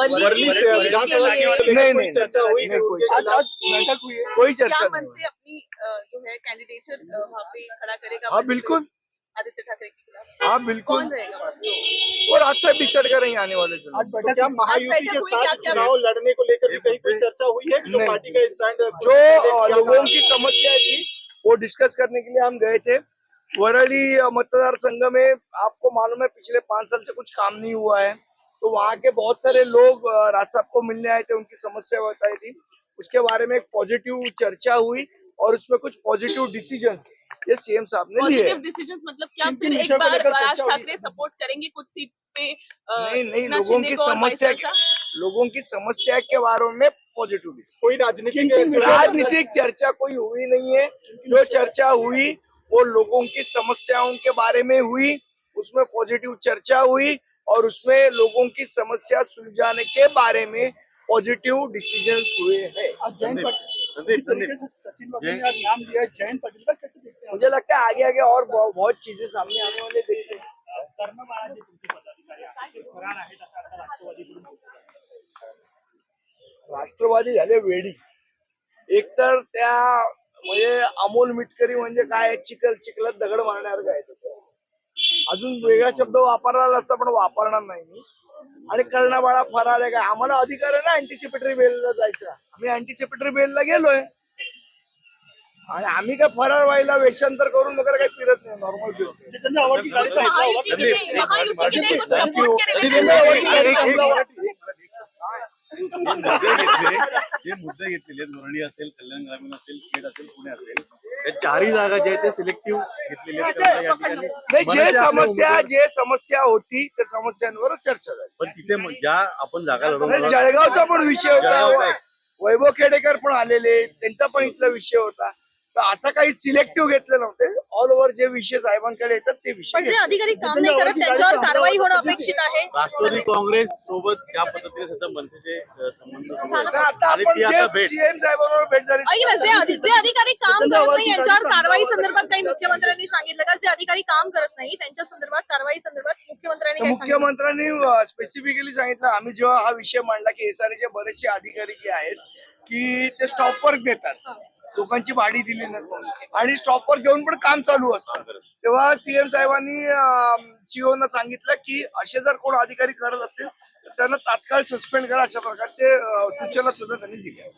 वर्ली से विधानसभा seat को लेकर कोई चर्चा हुई है? बैठक हुई है? कोई चर्चा क्या मन नहीं। से अपनी जो है कैंडिडेचर वहाँ पे खड़ा करेगा? हाँ बिल्कुल, आदित्य ठाकरे के खिलाफ हाँ बिल्कुल, कौन रहेगा वहाँ पे? और आज से डिसाइड करेंगे आने वाले दिन। आज बैठक क्या महायुति के हुई, साथ क्या- चुनाव लड़ने को लेकर भी कहीं कोई चर्चा हुई है कि जो नहीं। पार्टी का स्टैंड जो लोगों की समस्या थी वो डिस्कस करने के लिए हम गए थे। वरली मतदार संघ में आपको मालूम है पिछले 5 साल से कुछ काम नहीं हुआ है, तो वहाँ के बहुत सारे लोग राज साहब को मिलने आए थे, उनकी समस्या बताई थी। उसके बारे में एक पॉजिटिव चर्चा हुई और उसमें कुछ पॉजिटिव डिसीजंस ये सीएम साहब ने लिए। पॉजिटिव डिसीजंस मतलब क्या किन फिर किन एक विषयों को बार लेकर राज चर्चा हुई? ठाकरे सपोर्ट करेंगे कुछ सीट्स पे? नहीं, एकनाथ लोगों शिंदे की को और vice समस्या versa? लोगों की समस्या के बारे में पॉजिटिव कोई राजनीतिक राजनीतिक चर्चा कोई हुई नहीं है। जो चर्चा हुई वो लोगों की समस्याओं के बारे में हुई, उसमें पॉजिटिव चर्चा हुई और उसमें लोगों की समस्या सुलझाने के बारे में पॉजिटिव डिसीजंस हुए हैं। नाम दिया जयंत पटेल का, कैसे देखते हैं? मुझे लगता है आगे आगे और बहुत चीजें सामने आने वाले देखते हैं। राष्ट्रवादी झाले वेडी. एकतर त्या म्हणजे अमोल मिटकरी म्हणजे काय चिखलात दगड मारणार काय अजून वेगळा शब्द वापरला असता पण वापरणार नाही मी. आणि कर्णबाळा फरार आहे काय आम्हाला अधिकार आहे ना अँटिसिपेटरी बेलला जायचा. आम्ही अँटिसिपेटरी बेलला गेलोय आणि आम्ही काय फरार व्हायला वेषांतर करून वगैरे काही फिरत नाही. नॉर्मल फिरतो. जितेंद्र आव्हाड की गाड़ी से महायुति ने कुछ सपोर्ट करेगा? जे मुद्दे घेतलेले वरळी असेल, कल्याण ग्रामीण असेल, खेड असेल, पुणे असेल, या चारही जागा ज्या आहेत ते सिलेक्टिव्ह घेतलेल्या आहेत. त्यामुळे या ठिकाणी नाही जे समस्या होती त्या समस्यांवर चर्चा झाली. पण तिथे ज्या आपण जागा लढवणार आहोत, जळगावचा पण विषय जळगावचा होता. आहे. वैभव खेडेकर पण आलेले त्यांचा पण इथला विषय होता. तर असं काही सिलेक्टिव्ह घेतले नव्हते. ऑल ओव्हर जे विषय साहेबांकडे येतात ते विषय पण जे अधिकारी काम नाही करत त्यांच्यावर कारवाई होणं अपेक्षित आहे. राष्ट्रवादी काँग्रेस सोबत ज्या पद्धतीने सध्या मनसेचे संबंध सुरू आहेत, आता आणि आपण ती आता भेट सीएम साहेबांबरोबर भेट झाली. ऐक ना, जे अधिकारी काम करत नाही यांच्यावर कारवाई संदर्भात काही मुख्यमंत्र्यांनी सांगितलं का? जे अधिकारी काम करत नाही त्यांच्या संदर्भात कारवाई संदर्भात मुख्यमंत्र्यांनी काय सांगितलं? मुख्यमंत्र्यांनी स्पेसिफिकली सांगितलं. आम्ही जेव्हा हा विषय मांडला की एसआरएचे बरेचसे अधिकारी जे आहेत की ते स्टॉप वर्क देतात, लोकांची भाडी दिली नाही आणि स्टॉप वर्क घेऊन पण काम चालू असतं, तेव्हा सीएम साहेबांनी सीओना सांगितलं की असे जर कोण अधिकारी करत असतील तर त्यांना तात्काळ सस्पेंड करा. अशा प्रकारचे सूचना सुद्धा त्यांनी दिल्या.